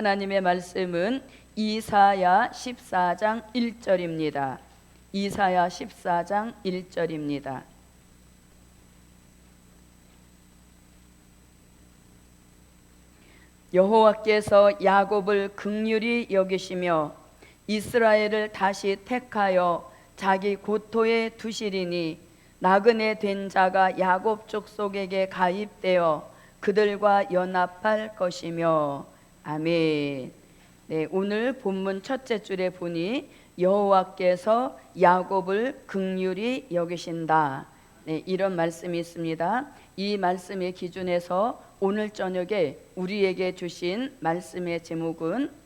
하나님의 말씀은 이사야 14장 1절입니다. 이사야 14장 1절입니다. 여호와께서 야곱을 긍휼히 여기시며 이스라엘을 다시 택하여 자기 고토에 두시리니 나그네 된 자가 야곱 족속에게 가입되어 그들과 연합할 것이며. 아멘. 네, 오늘 본문 첫째 줄에 보니 여호와께서 야곱을 긍휼히 여기신다. 네, 이런 말씀이 있습니다. 이 말씀의 기준에서 오늘 저녁에 우리에게 주신 말씀의 제목은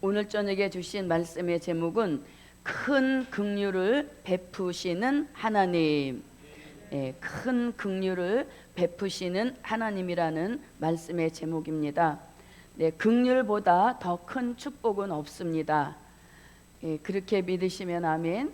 오늘 저녁에 주신 말씀의 제목은 큰 긍휼을 베푸시는 하나님. 큰 긍휼을 베푸시는 하나님이라는 말씀의 제목입니다. 긍휼보다 더 큰 축복은 없습니다. 그렇게 믿으시면 아멘.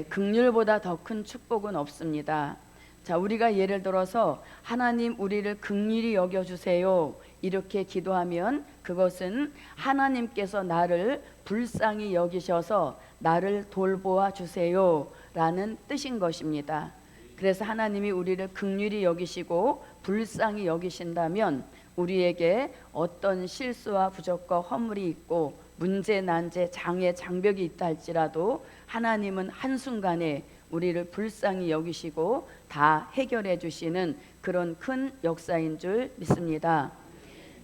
긍휼보다 더 큰 축복은 없습니다. 자, 우리가 예를 들어서 하나님 우리를 긍휼히 여겨주세요 이렇게 기도하면 그것은 하나님께서 나를 불쌍히 여기셔서 나를 돌보아 주세요 라는 뜻인 것입니다. 그래서 하나님이 우리를 긍휼히 여기시고 불쌍히 여기신다면 우리에게 어떤 실수와 부족과 허물이 있고 문제, 난제, 장애, 장벽이 있다 할지라도 하나님은 한순간에 우리를 불쌍히 여기시고 다 해결해 주시는 그런 큰 역사인 줄 믿습니다.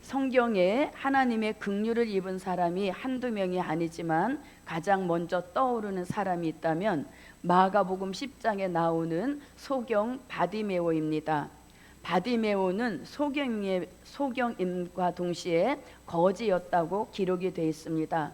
성경에 하나님의 긍휼을 입은 사람이 한두 명이 아니지만 가장 먼저 떠오르는 사람이 있다면 마가복음 10장에 나오는 소경 바디메오입니다. 바디메오는 소경임과 동시에 거지였다고 기록이 되어 있습니다.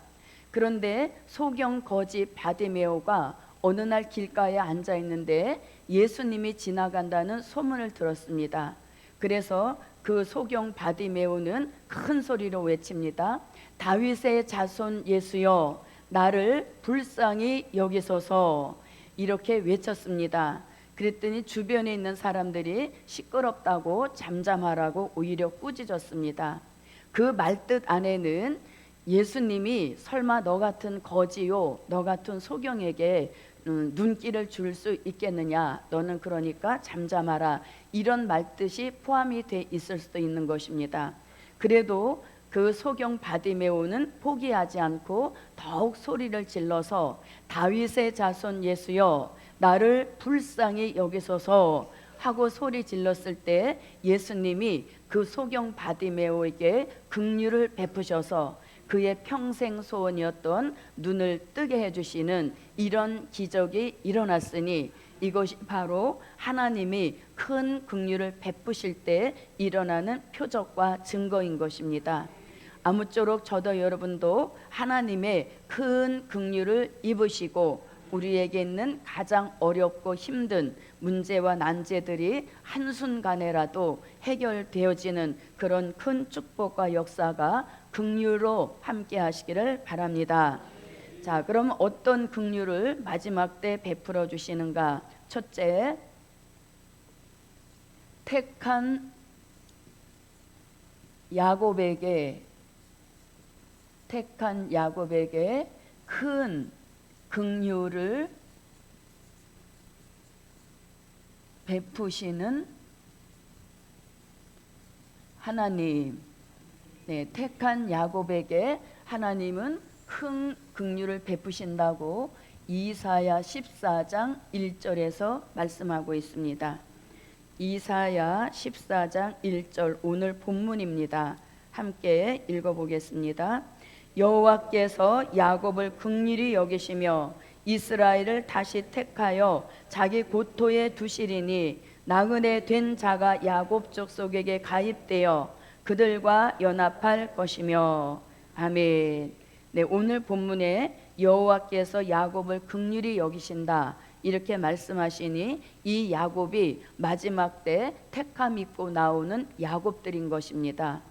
그런데 소경 거지 바디메오가 어느 날 길가에 앉아 있는데 예수님이 지나간다는 소문을 들었습니다. 그래서 그 소경 바디메오는 큰 소리로 외칩니다. 다윗의 자손 예수여 나를 불쌍히 여기소서. 이렇게 외쳤습니다. 그랬더니 주변에 있는 사람들이 시끄럽다고 잠잠하라고 오히려 꾸짖었습니다. 그 말뜻 안에는 예수님이 설마 너 같은 거지요, 너 같은 소경에게 눈길을 줄 수 있겠느냐, 너는 그러니까 잠잠하라, 이런 말뜻이 포함이 돼 있을 수도 있는 것입니다. 그래도 그 소경 바디메오는 포기하지 않고 더욱 소리를 질러서 다윗의 자손 예수여 나를 불쌍히 여기소서 하고 소리 질렀을 때 예수님이 그 소경 바디메오에게 긍휼을 베푸셔서 그의 평생 소원이었던 눈을 뜨게 해주시는 이런 기적이 일어났으니 이것이 바로 하나님이 큰 긍휼을 베푸실 때 일어나는 표적과 증거인 것입니다. 아무쪼록 저도 여러분도 하나님의 큰 긍휼을 입으시고 우리에게 있는 가장 어렵고 힘든 문제와 난제들이 한순간에라도 해결되어지는 그런 큰 축복과 역사가 긍휼로 함께 하시기를 바랍니다. 자, 그럼 어떤 긍휼을 마지막 때 베풀어 주시는가? 첫째, 택한 야곱에게 큰 긍휼을 베푸시는 하나님. 택한 야곱에게 하나님은 큰 긍휼을 베푸신다고 이사야 14장 1절에서 말씀하고 있습니다. 이사야 14장 1절 오늘 본문입니다. 함께 읽어보겠습니다. 여호와께서 야곱을 긍휼히 여기시며 이스라엘을 다시 택하여 자기 고토에 두시리니 나그네 된 자가 야곱 족속에게 가입되어 그들과 연합할 것이며. 아멘. 오늘 본문에 여호와께서 야곱을 긍휼히 여기신다 이렇게 말씀하시니 이 야곱이 마지막 때 택함 입고 나오는 야곱들인 것입니다.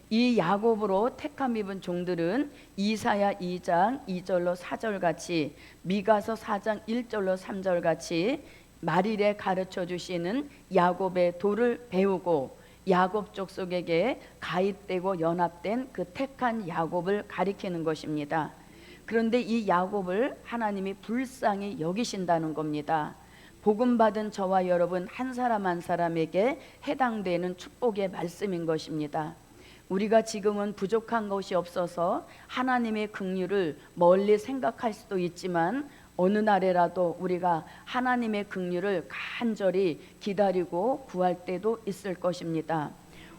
이 야곱으로 택함 입은 종들은 이사야 2장 2절로 4절 같이, 미가서 4장 1절로 3절 같이 말일에 가르쳐 주시는 야곱의 도를 배우고 야곱 족속에게 가입되고 연합된 그 택한 야곱을 가리키는 것입니다. 그런데 이 야곱을 하나님이 불쌍히 여기신다는 겁니다. 복음 받은 저와 여러분 한 사람 한 사람에게 해당되는 축복의 말씀인 것입니다. 우리가 지금은 부족한 것이 없어서 하나님의 긍휼을 멀리 생각할 수도 있지만 어느 날에라도 우리가 하나님의 긍휼을 간절히 기다리고 구할 때도 있을 것입니다.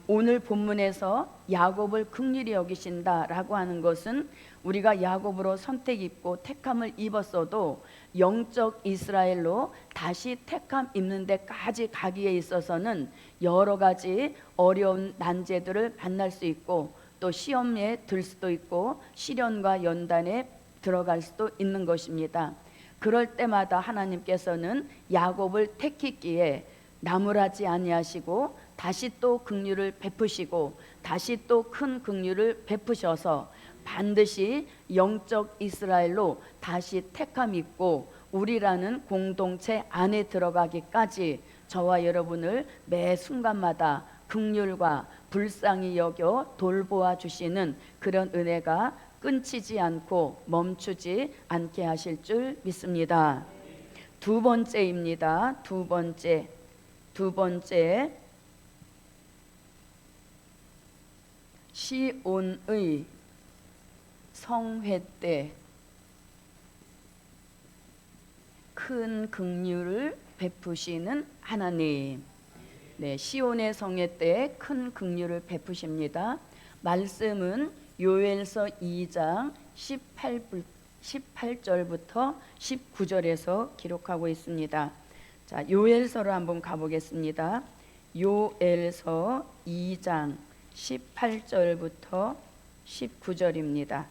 오늘 본문에서 야곱을 긍휼히 여기신다라고 하는 것은 우리가 야곱으로 선택 입고 택함을 입었어도 영적 이스라엘로 다시 택함 입는 데까지 가기에 있어서는 여러 가지 어려운 난제들을 만날 수 있고 또 시험에 들 수도 있고 시련과 연단에 들어갈 수도 있는 것입니다. 그럴 때마다 하나님께서는 야곱을 택했기에 나무라지 아니하시고 다시 또 긍휼을 베푸시고 다시 또 큰 긍휼을 베푸셔서 반드시 영적 이스라엘로 다시 택함 입고 우리라는 공동체 안에 들어가기까지 저와 여러분을 매 순간마다 긍휼과 불쌍히 여겨 돌보아 주시는 그런 은혜가 끊치지 않고 멈추지 않게 하실 줄 믿습니다. 두 번째입니다. 두 번째 시온의 성회 때 큰 긍휼을 베푸시는 하나님. 네, 시온의 성회 때 큰 긍휼을 베푸십니다. 말씀은 요엘서 2장 18절부터 19절에서 기록하고 있습니다. 자, 요엘서로 한번 가보겠습니다. 요엘서 2장 18절부터 19절입니다.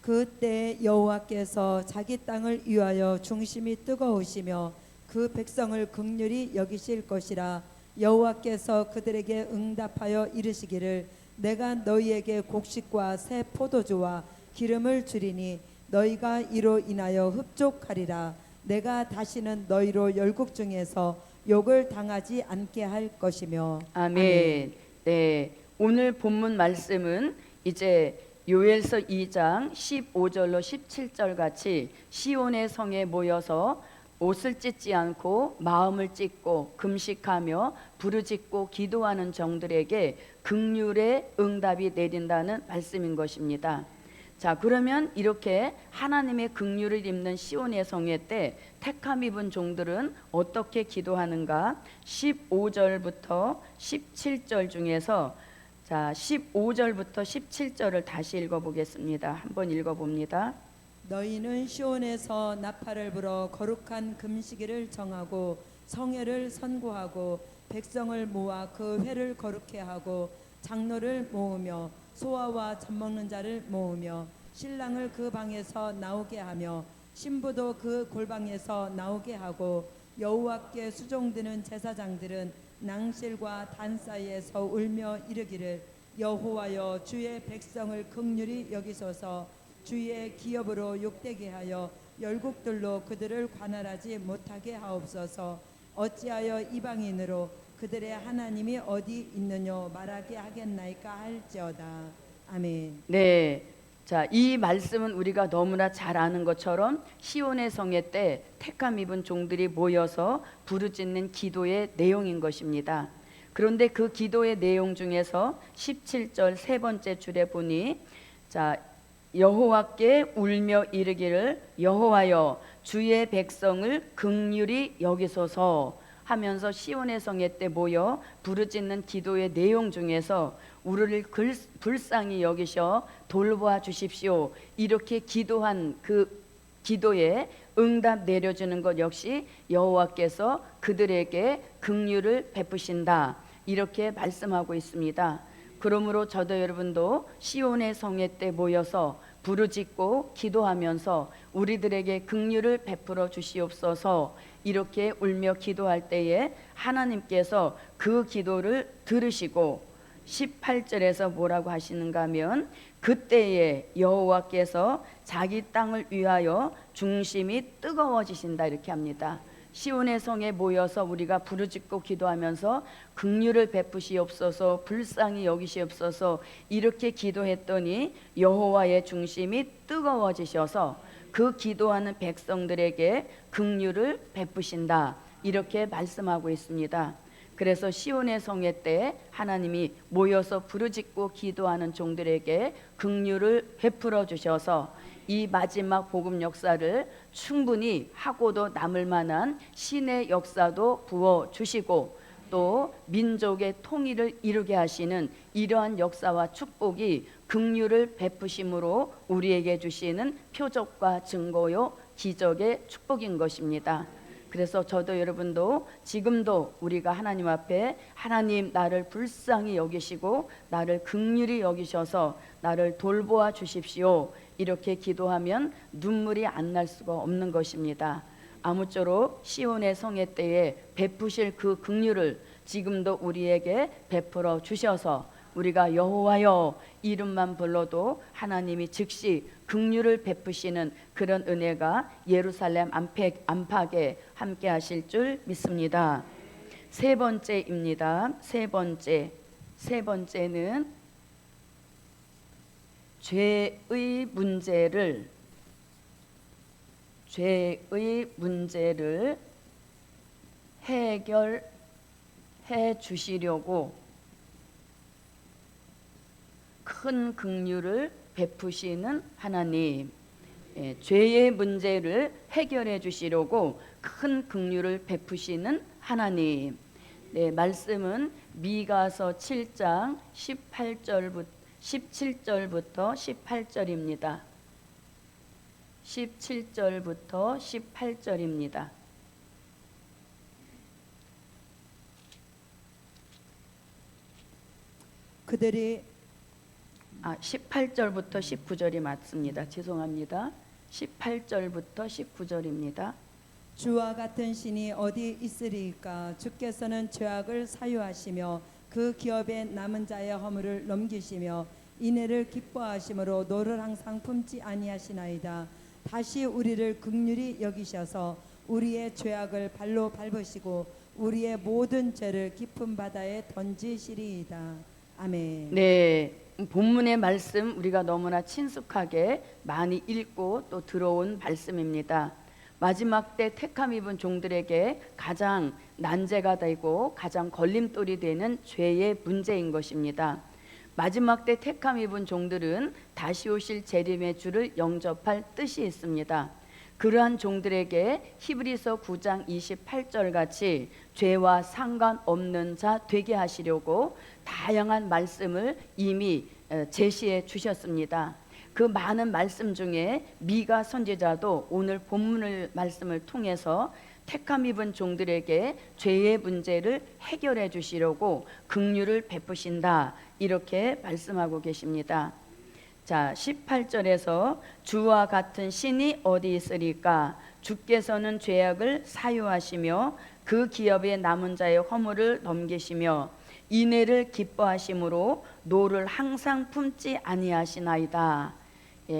그때 여호와께서 자기 땅을 위하여 중심이 뜨거우시며 그 백성을 긍휼히 여기실 것이라. 여호와께서 그들에게 응답하여 이르시기를 내가 너희에게 곡식과 새 포도주와 기름을 주리니 너희가 이로 인하여 흡족하리라. 내가 다시는 너희로 열국 중에서 욕을 당하지 않게 할 것이며. 아멘. 네, 오늘 본문 말씀은 이제 요엘서 2장 15절로 17절 같이 시온의 성에 모여서 옷을 찢지 않고 마음을 찢고 금식하며 부르짖고 기도하는 종들에게 긍휼의 응답이 내린다는 말씀인 것입니다. 자, 그러면 이렇게 하나님의 긍휼을 입는 시온의 성회 때 택함 입은 종들은 어떻게 기도하는가? 15절부터 17절 중에서 자, 15절부터 17절을 다시 읽어보겠습니다. 한번 읽어봅니다. 너희는 시온에서 나팔을 불어 거룩한 금식일을 정하고 성회를 선고하고 백성을 모아 그 회를 거룩해 하고 장로를 모으며 소아와 젖 먹는 자를 모으며 신랑을 그 방에서 나오게 하며 신부도 그 골방에서 나오게 하고 여호와께 수종드는 제사장들은 낭실과 단 사이에서 울며 이르기를 여호와여 주의 백성을 긍휼히 여기소서. 주의 기업으로 욕되게 하여 열국들로 그들을 관할하지 못하게 하옵소서. 어찌하여 이방인으로 그들의 하나님이 어디 있느냐 말하게 하겠나이까 할지어다. 아멘. 네, 자, 이 말씀은 우리가 너무나 잘 아는 것처럼 시온의 성회 때 택함 입은 종들이 모여서 부르짖는 기도의 내용인 것입니다. 그런데 그 기도의 내용 중에서 17절 세 번째 줄에 보니 자, 여호와께 울며 이르기를 여호와여 주의 백성을 긍휼히 여기소서 하면서 시온의 성회 때 모여 부르짖는 기도의 내용 중에서 우리를 불쌍히 여기셔 돌보아 주십시오. 이렇게 기도한 그 기도에 응답 내려주는 것 역시 여호와께서 그들에게 긍휼을 베푸신다. 이렇게 말씀하고 있습니다. 그러므로 저도 여러분도 시온의 성회 때 모여서 부르짖고 기도하면서 우리들에게 긍휼을 베풀어 주시옵소서. 이렇게 울며 기도할 때에 하나님께서 그 기도를 들으시고 18절에서 뭐라고 하시는가 하면 그때에 여호와께서 자기 땅을 위하여 중심이 뜨거워지신다 이렇게 합니다. 시온의 성에 모여서 우리가 부르짖고 기도하면서 긍휼을 베푸시옵소서, 불쌍히 여기시옵소서 이렇게 기도했더니 여호와의 중심이 뜨거워지셔서 그 기도하는 백성들에게 긍휼을 베푸신다 이렇게 말씀하고 있습니다. 그래서 시온의 성회 때 하나님이 모여서 부르짖고 기도하는 종들에게 긍휼을 베풀어 주셔서 이 마지막 복음 역사를 충분히 하고도 남을 만한 신의 역사도 부어 주시고 또 민족의 통일을 이루게 하시는 이러한 역사와 축복이 긍휼을 베푸심으로 우리에게 주시는 표적과 증거요 기적의 축복인 것입니다. 그래서 저도 여러분도 지금도 우리가 하나님 앞에 하나님 나를 불쌍히 여기시고 나를 긍휼히 여기셔서 나를 돌보아 주십시오 이렇게 기도하면 눈물이 안 날 수가 없는 것입니다. 아무쪼록 시온의 성회 때에 베푸실 그 긍휼을 지금도 우리에게 베풀어 주셔서 우리가 여호와여 이름만 불러도 하나님이 즉시 긍휼을 베푸시는 그런 은혜가 예루살렘 안팎에 함께 하실 줄 믿습니다. 세 번째입니다. 세 번째는 죄의 문제를 해결해 주시려고 큰 긍휼을 베푸시는 하나님, 죄의 문제를 해결해 주시려고 큰 긍휼을 베푸시는 하나님. 말씀은 미가서 7장 17절부터 18절입니다. 17절부터 18절입니다. 그들이 18절부터 19절이 맞습니다. 죄송합니다. 18절부터 19절입니다. 주와 같은 신이 어디 있으리까? 주께서는 죄악을 사유하시며 그 기업에 남은 자의 허물을 넘기시며 인애를 기뻐하심으로 노를 항상 품지 아니하시나이다. 다시 우리를 긍휼히 여기셔서 우리의 죄악을 발로 밟으시고 우리의 모든 죄를 깊은 바다에 던지시리이다. 아멘. 네, 본문의 말씀 우리가 너무나 친숙하게 많이 읽고 또 들어온 말씀입니다. 마지막 때 택함 입은 종들에게 가장 난제가 되고 가장 걸림돌이 되는 죄의 문제인 것입니다. 마지막 때 택함 입은 종들은 다시 오실 재림의 주를 영접할 뜻이 있습니다. 그러한 종들에게 히브리서 9장 28절 같이 죄와 상관없는 자 되게 하시려고 다양한 말씀을 이미 제시해 주셨습니다. 그 많은 말씀 중에 미가 선지자도 오늘 본문을 말씀을 통해서 택함 입은 종들에게 죄의 문제를 해결해 주시려고 긍휼을 베푸신다 이렇게 말씀하고 계십니다. 자, 18절에서 주와 같은 신이 어디 있으리까? 주께서는 죄악을 사유하시며 그 기업에 남은 자의 허물을 넘기시며 인애를 기뻐하심으로 노를 항상 품지 아니하시나이다.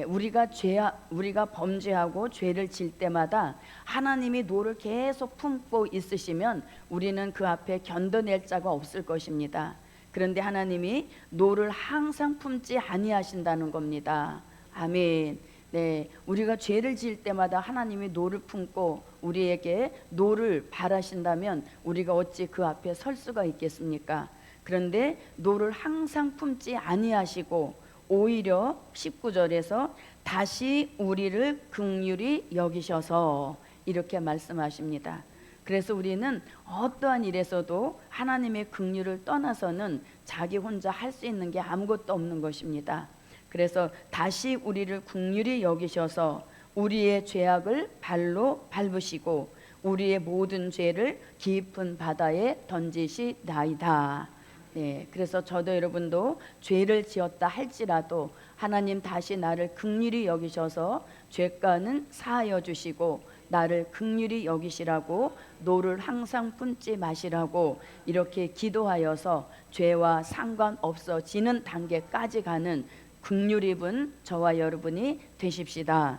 우리가 범죄하고 죄를 질 때마다 하나님이 노를 계속 품고 있으시면 우리는 그 앞에 견뎌낼 자가 없을 것입니다. 그런데 하나님이 노를 항상 품지 아니하신다는 겁니다. 아멘. 네, 우리가 죄를 지을 때마다 하나님이 노를 품고 우리에게 노를 바라신다면 우리가 어찌 그 앞에 설 수가 있겠습니까? 그런데 노를 항상 품지 아니하시고 오히려 19절에서 다시 우리를 긍휼히 여기셔서 이렇게 말씀하십니다. 그래서 우리는 어떠한 일에서도 하나님의 긍휼을 떠나서는 자기 혼자 할 수 있는 게 아무것도 없는 것입니다. 그래서 다시 우리를 긍휼히 여기셔서 우리의 죄악을 발로 밟으시고 우리의 모든 죄를 깊은 바다에 던지시나이다. 네, 그래서 저도 여러분도 죄를 지었다 할지라도 하나님 다시 나를 긍휼히 여기셔서 죄가는 사하여 주시고 나를 긍휼히 여기시라고 노를 항상 품지 마시라고 이렇게 기도하여서 죄와 상관없어지는 단계까지 가는 긍휼 입은 저와 여러분이 되십시다.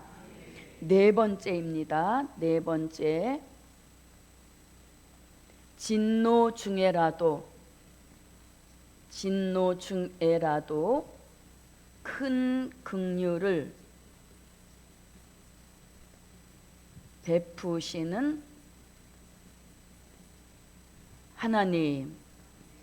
네 번째입니다. 네 번째, 진노 중에라도 큰 긍휼을 베푸시는 하나님.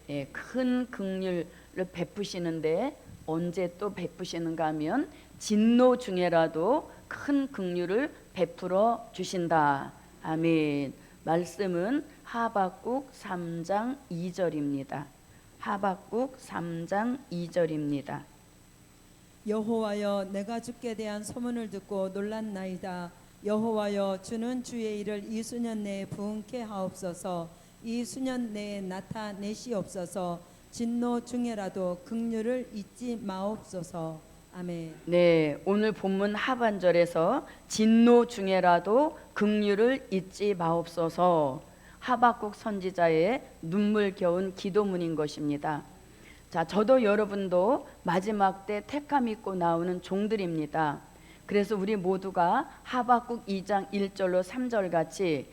예, 큰 긍휼을 베푸시는데 언제 또 베푸시는가 하면 진노 중에라도 큰 긍휼을 베풀어 주신다. 아멘. 말씀은 하박국 3장 2절입니다. 하박국 3장 2절입니다. 여호와여, 내가 주께 대한 소문을 듣고 놀랐나이다. 여호와여, 주는 주의 일을 이 수년 내에 부응케 하옵소서. 이 수년 내에 나타내시옵소서. 진노 중에라도 긍휼을 잊지 마옵소서. 아멘. 네, 오늘 본문 하반절에서 진노 중에라도 긍휼을 잊지 마옵소서. 하박국 선지자의 눈물겨운 기도문인 것입니다. 자, 저도 여러분도 마지막 때 택함 입고 나오는 종들입니다. 그래서 우리 모두가 하박국 2장 1절로 3절 같이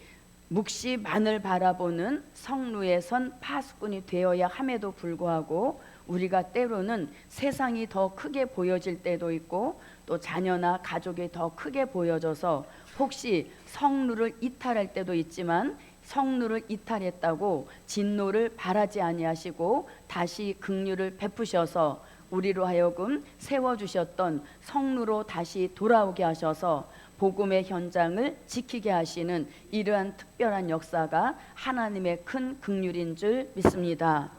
묵시만을 바라보는 성루에 선 파수꾼이 되어야 함에도 불구하고 우리가 때로는 세상이 더 크게 보여질 때도 있고 또 자녀나 가족이 더 크게 보여져서 혹시 성루를 이탈할 때도 있지만 성루를 이탈했다고 진노를 바라지 아니하시고 다시 긍휼을 베푸셔서 우리로 하여금 세워주셨던 성루로 다시 돌아오게 하셔서 복음의 현장을 지키게 하시는 이러한 특별한 역사가 하나님의 큰 긍휼인 줄 믿습니다.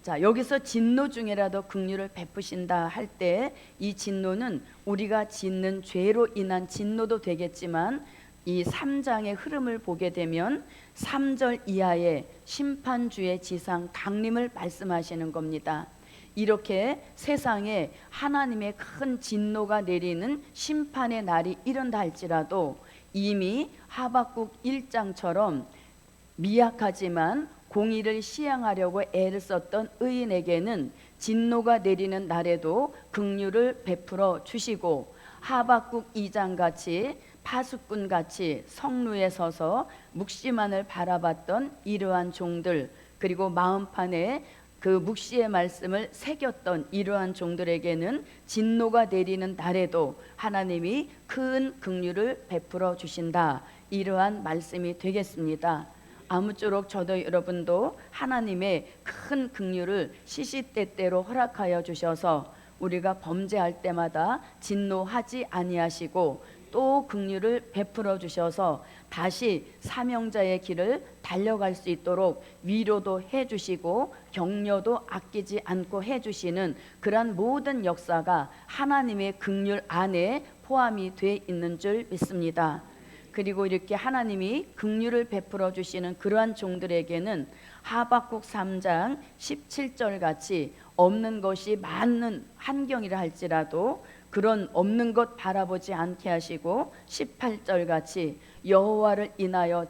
자, 여기서 진노 중에라도 긍휼을 베푸신다 할 때 이 진노는 우리가 짓는 죄로 인한 진노도 되겠지만 이 3장의 흐름을 보게 되면 3절 이하의 심판주의 지상 강림을 말씀하시는 겁니다. 이렇게 세상에 하나님의 큰 진노가 내리는 심판의 날이 이른다 할지라도 이미 하박국 1장처럼 미약하지만 공의를 시행하려고 애를 썼던 의인에게는 진노가 내리는 날에도 긍휼을 베풀어 주시고 하박국 2장같이 파수꾼같이 성루에 서서 묵시만을 바라봤던 이러한 종들, 그리고 마음판에 그 묵시의 말씀을 새겼던 이러한 종들에게는 진노가 내리는 날에도 하나님이 큰 긍휼을 베풀어 주신다. 이러한 말씀이 되겠습니다. 아무쪼록 저도 여러분도 하나님의 큰 긍휼을 시시때때로 허락하여 주셔서 우리가 범죄할 때마다 진노하지 아니하시고 또 긍휼을 베풀어 주셔서 다시 사명자의 길을 달려갈 수 있도록 위로도 해주시고 격려도 아끼지 않고 해주시는 그러한 모든 역사가 하나님의 긍휼 안에 포함이 돼 있는 줄 믿습니다. 그리고 이렇게 하나님이 긍휼을 베풀어 주시는 그러한 종들에게는 하박국 3장 17절 같이 없는 것이 많은 환경이라 할지라도 그런 없는 것 바라보지 않게 하시고 18절 같이 여호와를 인하여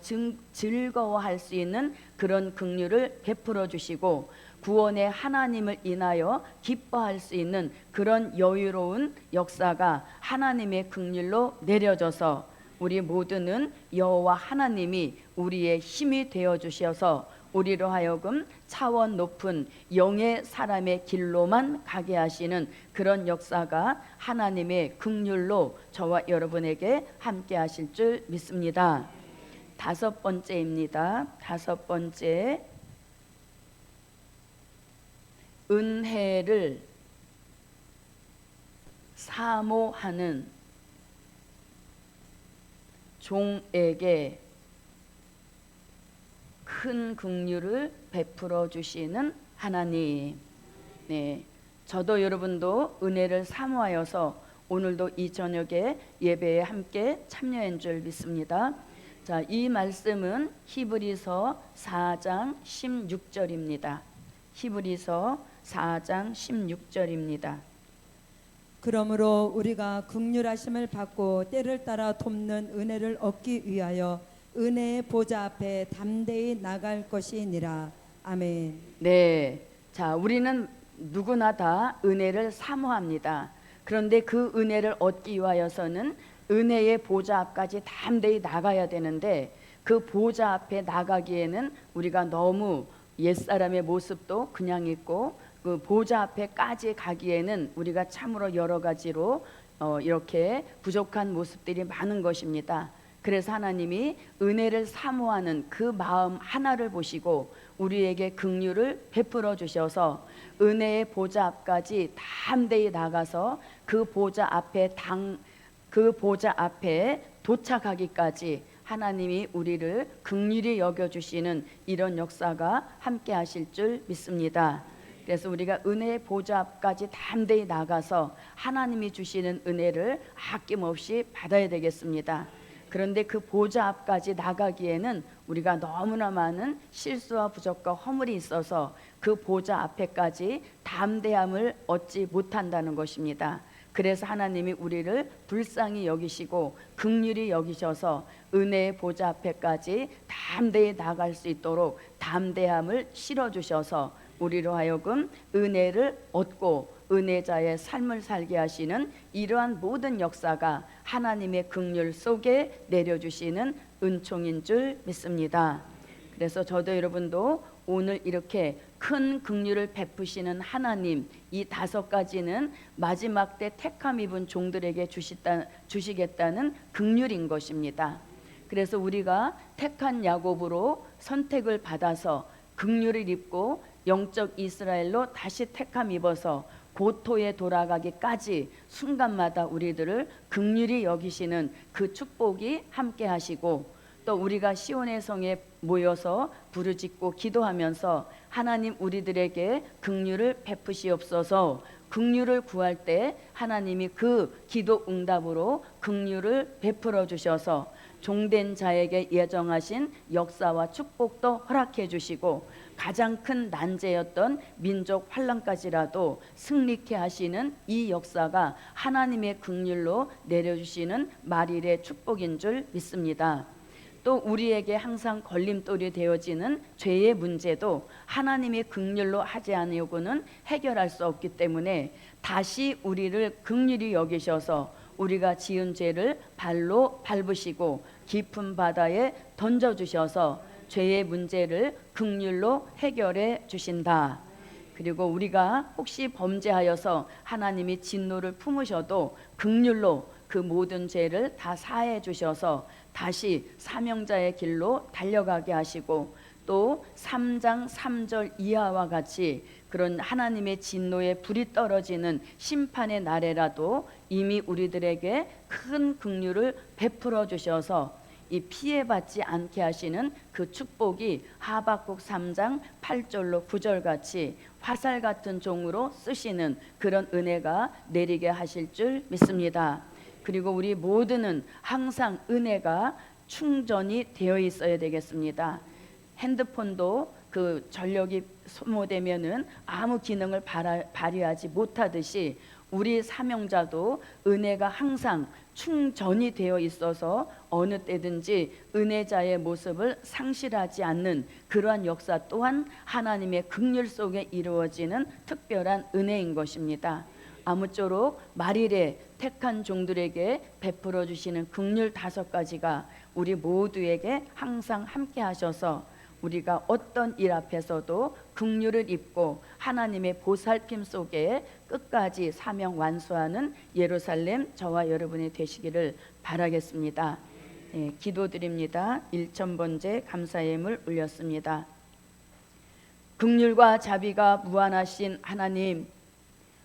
즐거워할 수 있는 그런 긍휼을 베풀어 주시고 구원의 하나님을 인하여 기뻐할 수 있는 그런 여유로운 역사가 하나님의 긍휼로 내려져서 우리 모두는 여호와 하나님이 우리의 힘이 되어 주셔서 우리로 하여금 차원 높은 영의 사람의 길로만 가게 하시는 그런 역사가 하나님의 긍휼로 저와 여러분에게 함께 하실 줄 믿습니다. 다섯 번째입니다. 다섯 번째, 은혜를 사모하는 종에게 큰 긍휼을 베풀어 주시는 하나님. 네, 저도 여러분도 은혜를 사모하여서 오늘도 이 저녁에 예배에 함께 참여한 줄 믿습니다. 자, 이 말씀은 히브리서 4장 16절입니다. 히브리서 4장 16절입니다. 그러므로 우리가 긍휼하심을 받고 때를 따라 돕는 은혜를 얻기 위하여 은혜의 보좌 앞에 담대히 나갈 것이니라. 아멘. 네. 자, 우리는 누구나 다 은혜를 사모합니다. 그런데 그 은혜를 얻기 위하여서는 은혜의 보좌 앞까지 담대히 나가야 되는데 그 보좌 앞에 나가기에는 우리가 너무 옛사람의 모습도 그냥 있고 그 보좌 앞에까지 가기에는 우리가 참으로 여러 가지로 이렇게 부족한 모습들이 많은 것입니다. 그래서 하나님이 은혜를 사모하는 그 마음 하나를 보시고 우리에게 긍휼을 베풀어 주셔서 은혜의 보좌 앞까지 담대히 나가서 그 보좌 앞에 도착하기까지 하나님이 우리를 긍휼히 여겨주시는 이런 역사가 함께 하실 줄 믿습니다. 그래서 우리가 은혜의 보좌 앞까지 담대히 나가서 하나님이 주시는 은혜를 아낌없이 받아야 되겠습니다. 그런데 그 보좌 앞까지 나가기에는 우리가 너무나 많은 실수와 부족과 허물이 있어서 그 보좌 앞에까지 담대함을 얻지 못한다는 것입니다. 그래서 하나님이 우리를 불쌍히 여기시고 긍휼히 여기셔서 은혜의 보좌 앞에까지 담대히 나갈 수 있도록 담대함을 실어주셔서 우리로 하여금 은혜를 얻고 은혜자의 삶을 살게 하시는 이러한 모든 역사가 하나님의 긍휼 속에 내려주시는 은총인 줄 믿습니다. 그래서 저도 여러분도 오늘 이렇게 큰 긍휼을 베푸시는 하나님, 이 5가지는 마지막 때 택함 입은 종들에게 주시겠다는 긍휼인 것입니다. 그래서 우리가 택한 야곱으로 선택을 받아서 긍휼을 입고 영적 이스라엘로 다시 택함 입어서 고토에 돌아가기까지 순간마다 우리들을 긍휼히 여기시는 그 축복이 함께 하시고, 또 우리가 시온의 성에 모여서 부르짖고 기도하면서 하나님 우리들에게 긍휼을 베푸시옵소서, 긍휼을 구할 때 하나님이 그 기도 응답으로 긍휼을 베풀어 주셔서 종된 자에게 예정하신 역사와 축복도 허락해 주시고 가장 큰 난제였던 민족 환난까지라도 승리케 하시는 이 역사가 하나님의 긍휼로 내려주시는 말일의 축복인 줄 믿습니다. 또 우리에게 항상 걸림돌이 되어지는 죄의 문제도 하나님의 긍휼로 하지 않으려고는 해결할 수 없기 때문에 다시 우리를 긍휼히 여기셔서 우리가 지은 죄를 발로 밟으시고 깊은 바다에 던져주셔서 죄의 문제를 긍휼로 해결해 주신다. 그리고 우리가 혹시 범죄하여서 하나님이 진노를 품으셔도 긍휼로 그 모든 죄를 다 사해 주셔서 다시 사명자의 길로 달려가게 하시고, 또 3장 3절 이하와 같이 그런 하나님의 진노의 불이 떨어지는 심판의 날에라도 이미 우리들에게 큰 긍휼을 베풀어 주셔서 이 피해받지 않게 하시는 그 축복이 하박국 3장 8절로 9절 같이 화살 같은 종으로 쓰시는 그런 은혜가 내리게 하실 줄 믿습니다. 그리고 우리 모두는 항상 은혜가 충전이 되어 있어야 되겠습니다. 핸드폰도 그 전력이 소모되면은 아무 기능을 발휘하지 못하듯이 우리 사명자도 은혜가 항상 충전이 되어 있어서 어느 때든지 은혜자의 모습을 상실하지 않는 그러한 역사 또한 하나님의 긍휼 속에 이루어지는 특별한 은혜인 것입니다. 아무쪼록 말일에 택한 종들에게 베풀어 주시는 긍휼 5가지가 우리 모두에게 항상 함께 하셔서 우리가 어떤 일 앞에서도 긍휼을 입고 하나님의 보살핌 속에 끝까지 사명 완수하는 예루살렘 저와 여러분이 되시기를 바라겠습니다. 기도드립니다. 1000번째 감사의 예물 올렸습니다. 긍휼과 자비가 무한하신 하나님,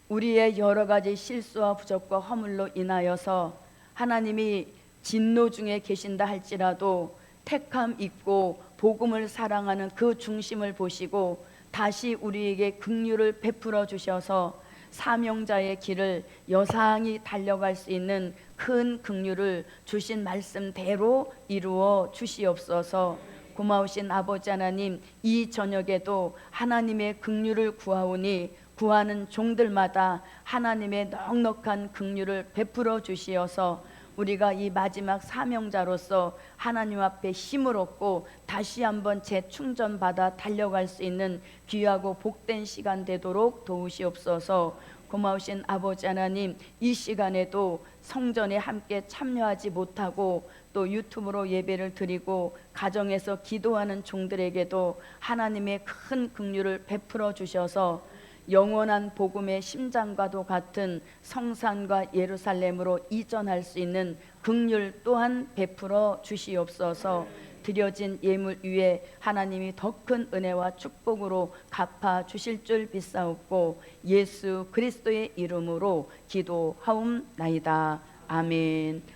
우리의 여러 가지 실수와 부족과 허물로 인하여서 하나님이 진노 중에 계신다 할지라도 택함 있고 복음을 사랑하는 그 중심을 보시고 다시 우리에게 긍휼을 베풀어 주셔서 사명자의 길을 여상히 달려갈 수 있는 큰 긍휼을 주신 말씀대로 이루어 주시옵소서. 고마우신 아버지 하나님, 이 저녁에도 하나님의 긍휼을 구하오니 구하는 종들마다 하나님의 넉넉한 긍휼을 베풀어 주시어서 우리가 이 마지막 사명자로서 하나님 앞에 힘을 얻고 다시 한번 재충전받아 달려갈 수 있는 귀하고 복된 시간 되도록 도우시옵소서. 고마우신 아버지 하나님, 이 시간에도 성전에 함께 참여하지 못하고 또 유튜브로 예배를 드리고 가정에서 기도하는 종들에게도 하나님의 큰 긍휼을 베풀어 주셔서 영원한 복음의 심장과도 같은 성산과 예루살렘으로 이전할 수 있는 긍휼 또한 베풀어 주시옵소서. 드려진 예물 위에 하나님이 더 큰 은혜와 축복으로 갚아 주실 줄 믿사옵고 예수 그리스도의 이름으로 기도하옵나이다. 아멘.